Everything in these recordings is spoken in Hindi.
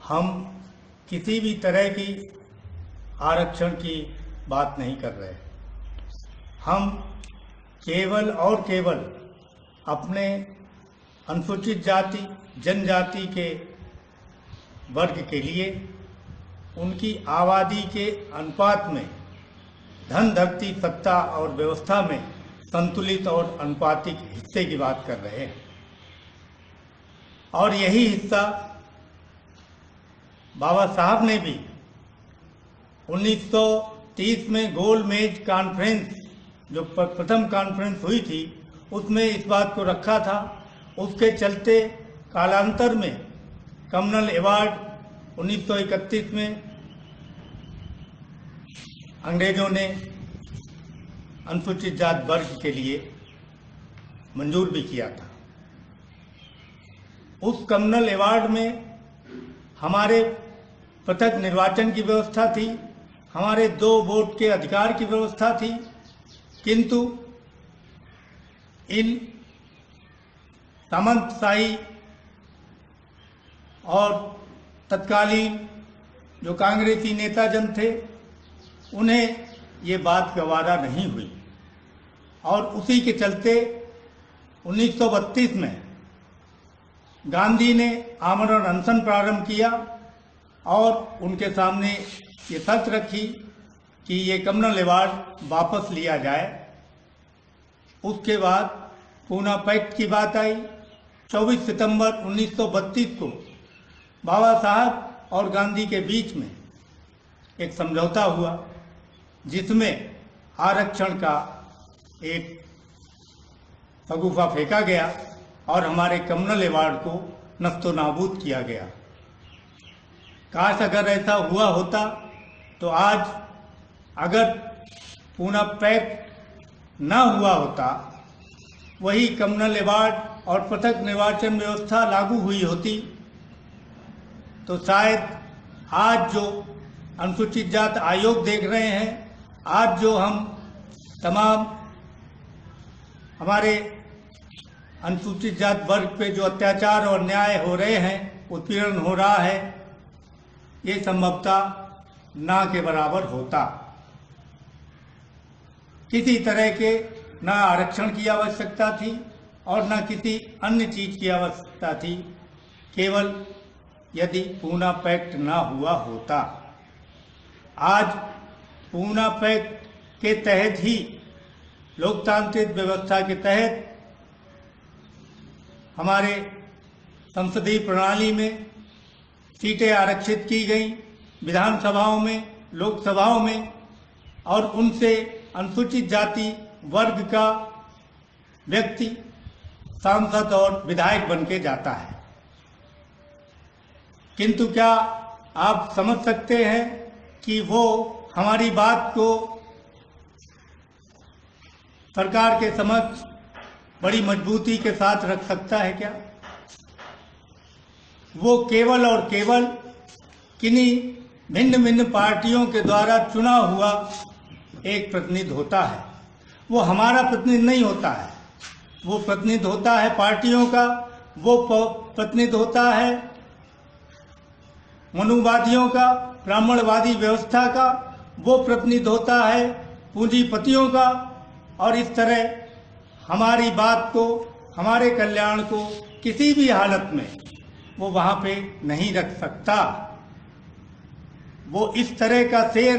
हम किसी भी तरह की आरक्षण की बात नहीं कर रहे। हम केवल और केवल अपने अनुसूचित जाति जनजाति के वर्ग के लिए उनकी आबादी के अनुपात में धन धरती सत्ता और व्यवस्था में संतुलित और अनुपातिक हिस्से की बात कर रहे हैं। और यही हिस्सा बाबा साहब ने भी 1930 में गोल मेज कॉन्फ्रेंस, जो प्रथम कॉन्फ्रेंस हुई थी, उसमें इस बात को रखा था। उसके चलते कालांतर में कम्युनल अवार्ड 1931 में अंग्रेजों ने अनुसूचित जात वर्ग के लिए मंजूर भी किया था। उस कम्युनल अवार्ड में हमारे पृथक निर्वाचन की व्यवस्था थी, हमारे 2 वोट के अधिकार की व्यवस्था थी, किंतु इन सामंतशाही और तत्कालीन जो कांग्रेसी नेता जन थे, उन्हें ये बात गवारा नहीं हुई और उसी के चलते 1932 में गांधी ने आमरण अनशन प्रारंभ किया और उनके सामने ये शर्त रखी कि ये कम्युनल अवार्ड वापस लिया जाए। उसके बाद पूना पैक्ट की बात आई। 24 सितंबर 1932 को बाबा साहब और गांधी के बीच में एक समझौता हुआ, जिसमें आरक्षण का एक शगुफा फेंका गया और हमारे कम्युनल अवार्ड को नस्तो नाबूद किया गया। काश अगर ऐसा हुआ होता तो आज अगर पूना पैक्ट ना हुआ होता, वही कम्युनल अवार्ड और पृथक निर्वाचन व्यवस्था लागू हुई होती, तो शायद आज जो अनुसूचित जात आयोग देख रहे हैं, आज जो हम तमाम हमारे अनुसूचित जात वर्ग पे जो अत्याचार और अन्याय हो रहे हैं, उत्पीड़न हो रहा है, ये संभवतः ना के बराबर होता। किसी तरह के ना आरक्षण की आवश्यकता थी और ना किसी अन्य चीज की आवश्यकता थी, केवल यदि पूना पैक्ट ना हुआ होता। आज पूना पैक्ट के तहत ही, लोकतांत्रिक व्यवस्था के तहत हमारे संसदीय प्रणाली में सीटें आरक्षित की गई, विधानसभाओं में, लोकसभाओं में, और उनसे अनुसूचित जाति वर्ग का व्यक्ति सांसद और विधायक बन के जाता है। किंतु क्या आप समझ सकते हैं कि वो हमारी बात को सरकार के समक्ष बड़ी मजबूती के साथ रख सकता है क्या? वो केवल और केवल किन्हीं भिन्न भिन्न पार्टियों के द्वारा चुना हुआ एक प्रतिनिधि होता है। वो हमारा प्रतिनिधि नहीं होता है। वो प्रतिनिधि होता है पार्टियों का, वो प्रतिनिधि होता है मनुवादियों का, ब्राह्मणवादी व्यवस्था का, वो प्रतिनिधि होता है पूंजीपतियों का। और इस तरह हमारी बात को, हमारे कल्याण को किसी भी हालत में वो वहाँ पे नहीं रख सकता। वो इस तरह का शेर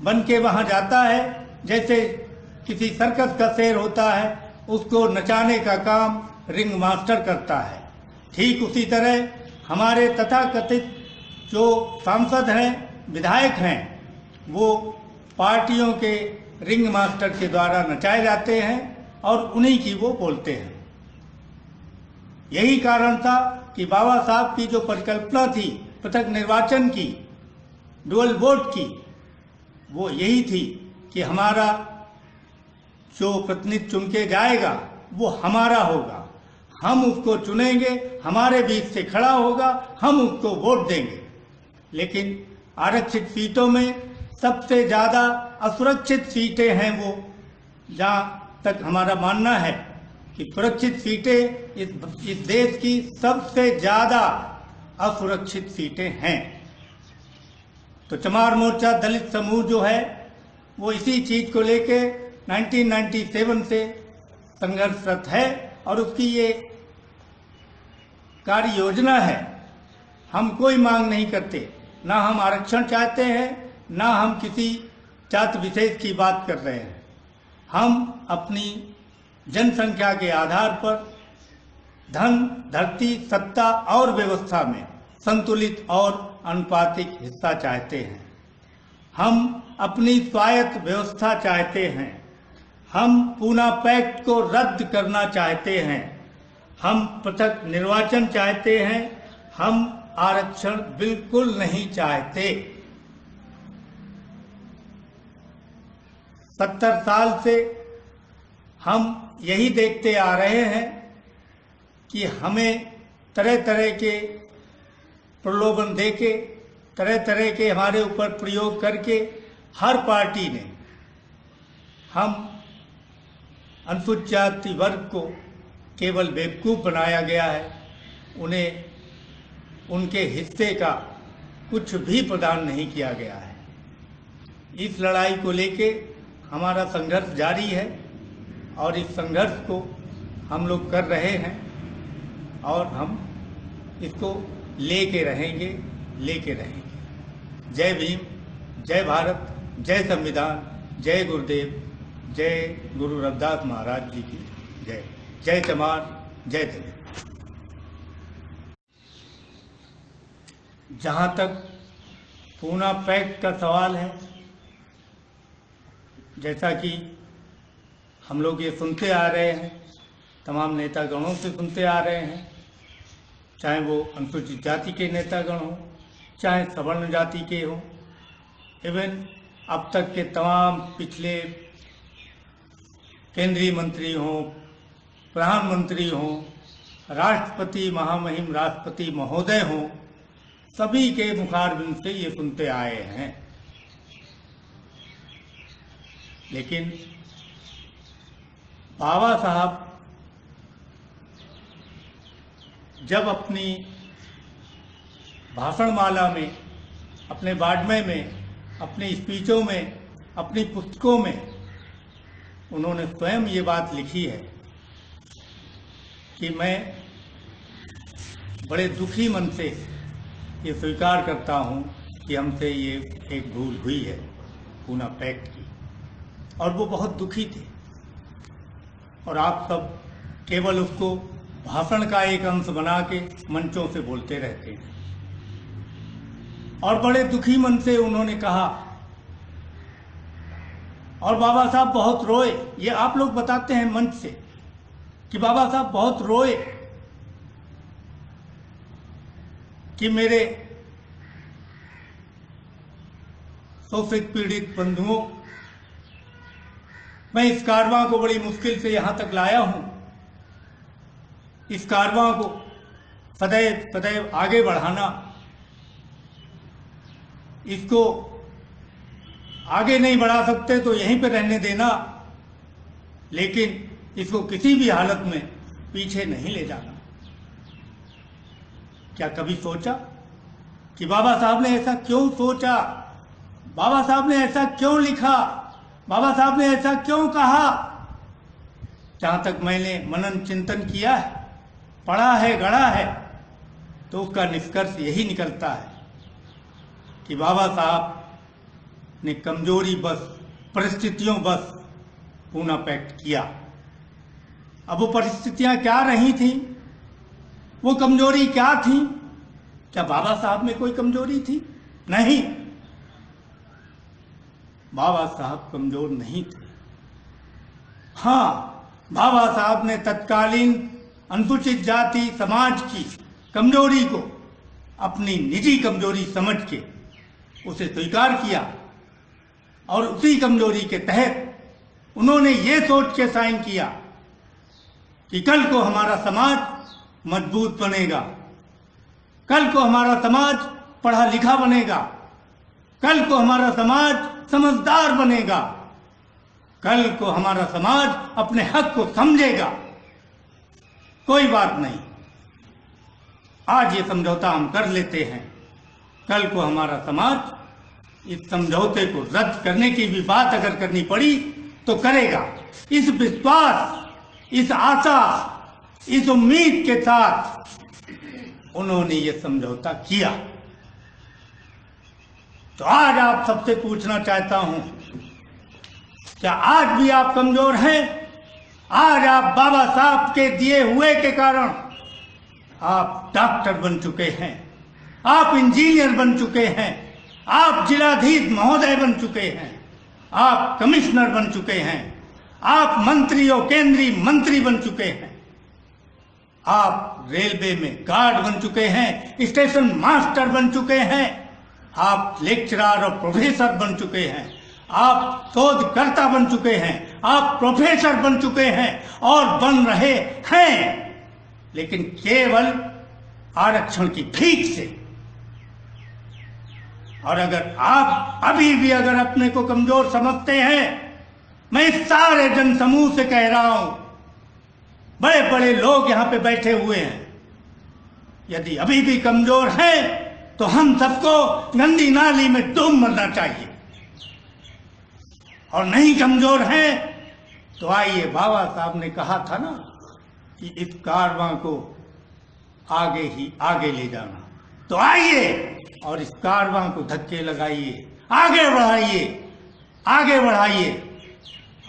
बन के वहाँ जाता है जैसे किसी सर्कस का शेर होता है, उसको नचाने का काम रिंग मास्टर करता है। ठीक उसी तरह हमारे तथाकथित जो सांसद हैं, विधायक हैं, वो पार्टियों के रिंग मास्टर के द्वारा नचाए जाते हैं और उन्हीं की वो बोलते हैं। यही कारण था कि बाबा साहब की जो परिकल्पना थी पृथक निर्वाचन की, डुअल वोट की, वो यही थी कि हमारा जो प्रतिनिधि चुन के जाएगा वो हमारा होगा, हम उसको चुनेंगे, हमारे बीच से खड़ा होगा, हम उसको वोट देंगे। लेकिन आरक्षित सीटों में सबसे ज्यादा असुरक्षित सीटें हैं वो, जहाँ तक हमारा मानना है कि सुरक्षित सीटें इस देश की सबसे ज्यादा असुरक्षित सीटें हैं। तो चमार मोर्चा दलित समूह जो है वो इसी चीज को लेके 1997 से संघर्षरत है और उसकी ये कार्य योजना है। हम कोई मांग नहीं करते, ना हम आरक्षण चाहते हैं, ना हम किसी जाति विशेष की बात कर रहे हैं। हम अपनी जनसंख्या के आधार पर धन, धरती, सत्ता और व्यवस्था में संतुलित और अनुपातिक हिस्सा चाहते हैं। हम अपनी स्वायत्त व्यवस्था चाहते हैं। हम पूना पैक्ट को रद्द करना चाहते हैं। हम पृथक निर्वाचन चाहते हैं। हम आरक्षण बिल्कुल नहीं चाहते। 70 साल से हम यही देखते आ रहे हैं कि हमें तरह तरह के प्रलोभन देके, तरह तरह के हमारे ऊपर प्रयोग करके हर पार्टी ने हम अनुसूचित जाति वर्ग को केवल बेवकूफ़ बनाया गया है। उन्हें उनके हिस्से का कुछ भी प्रदान नहीं किया गया है। इस लड़ाई को लेके हमारा संघर्ष जारी है और इस संघर्ष को हम लोग कर रहे हैं और हम इसको लेके रहेंगे। जय भीम, जय भारत, जय संविधान, जय गुरुदेव, जय गुरु रविदास महाराज जी की जय। जय चमार, जय दलित। जहाँ तक पूना पैक्ट का सवाल है, जैसा कि हम लोग ये सुनते आ रहे हैं, तमाम नेतागणों से सुनते आ रहे हैं, चाहे वो अनुसूचित जाति के नेतागण हों, चाहे सवर्ण जाति के हों, इवन अब तक के तमाम पिछले केंद्रीय मंत्री हों, प्रधानमंत्री हों, राष्ट्रपति, महामहिम राष्ट्रपति महोदय हों, सभी के मुखारबिंद से ये सुनते आए हैं। लेकिन बाबा साहब जब अपनी भाषणमाला में, अपने वाङ्मय में, अपनी स्पीचों में, अपनी पुस्तकों में उन्होंने स्वयं ये बात लिखी है कि मैं बड़े दुखी मन से ये स्वीकार करता हूँ कि हमसे ये एक भूल हुई है पूना पैक्ट की, और वो बहुत दुखी थे। और आप सब केवल उसको भाषण का एक अंश बना के मंचों से बोलते रहते हैं। और बड़े दुखी मन से उन्होंने कहा, और बाबा साहब बहुत रोए। ये आप लोग बताते हैं मंच से कि बाबा साहब बहुत रोए कि मेरे शोषित पीड़ित बंधुओं, मैं इस कारवां को बड़ी मुश्किल से यहां तक लाया हूं। इस कारवां को सदैव सदैव आगे बढ़ाना, इसको आगे नहीं बढ़ा सकते तो यहीं पे रहने देना, लेकिन इसको किसी भी हालत में पीछे नहीं ले जाना। क्या कभी सोचा कि बाबा साहब ने ऐसा क्यों सोचा? बाबा साहब ने ऐसा क्यों लिखा? बाबा साहब ने ऐसा क्यों कहा? जहां तक मैंने मनन चिंतन किया है, पढ़ा है, गढ़ा है, तो उसका निष्कर्ष यही निकलता है कि बाबा साहब ने कमजोरी बस, परिस्थितियों बस पूना पैक्ट किया। अब वो परिस्थितियां क्या रही थी, वो कमजोरी क्या थी? क्या बाबा साहब में कोई कमजोरी थी? नहीं, बाबा साहब कमजोर नहीं थे। हाँ, बाबा साहब ने तत्कालीन अनुसूचित जाति समाज की कमजोरी को अपनी निजी कमजोरी समझ के उसे स्वीकार किया, और उसी कमजोरी के तहत उन्होंने ये सोच के साइन किया कि कल को हमारा समाज मजबूत बनेगा, कल को हमारा समाज पढ़ा लिखा बनेगा, कल को हमारा समाज समझदार बनेगा, कल को हमारा समाज अपने हक को समझेगा। कोई बात नहीं, आज ये समझौता हम कर लेते हैं, कल को हमारा समाज इस समझौते को रद्द करने की भी बात अगर करनी पड़ी तो करेगा। इस विश्वास, इस आशा, इस उम्मीद के साथ उन्होंने ये समझौता किया। तो आज आप सबसे पूछना चाहता हूं, क्या आज भी आप कमजोर हैं? आज आप बाबा साहब के दिए हुए के कारण आप डॉक्टर बन चुके हैं, आप इंजीनियर बन चुके हैं, आप जिलाधीश महोदय बन चुके हैं, आप कमिश्नर बन चुके हैं, आप मंत्री और केंद्रीय मंत्री बन चुके हैं, आप रेलवे में गार्ड बन चुके हैं, स्टेशन मास्टर बन चुके हैं, आप लेक्चरर और प्रोफेसर बन चुके हैं, आप शोधकर्ता बन चुके हैं, आप प्रोफेसर बन चुके हैं और बन रहे हैं, लेकिन केवल आरक्षण की भीख से। और अगर आप अभी भी अगर अपने को कमजोर समझते हैं, मैं इस सारे जनसमूह से कह रहा हूं, बड़े बड़े लोग यहां पे बैठे हुए हैं, यदि अभी भी कमजोर हैं तो हम सबको गंदी नाली में डूब मरना चाहिए। और नहीं कमजोर हैं तो आइए, बाबा साहब ने कहा था ना कि इस कारवां को आगे ही आगे ले जाना, तो आइए और इस कारवां को धक्के लगाइए, आगे बढ़ाइए, आगे बढ़ाइए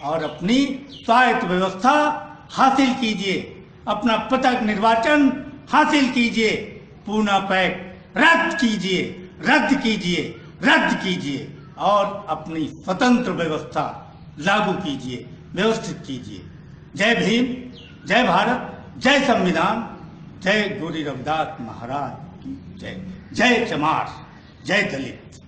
और अपनी स्वायत्त व्यवस्था हासिल कीजिए, अपना पृथक निर्वाचन हासिल कीजिए, पूना पैक्ट रद्द कीजिए, रद्द कीजिए, रद्द कीजिए और अपनी स्वतंत्र व्यवस्था लागू कीजिए, व्यवस्थित कीजिए। जय भीम, जय भारत, जय संविधान, जय गुरु रविदास महाराज की जय, जय चमार, जय दलित।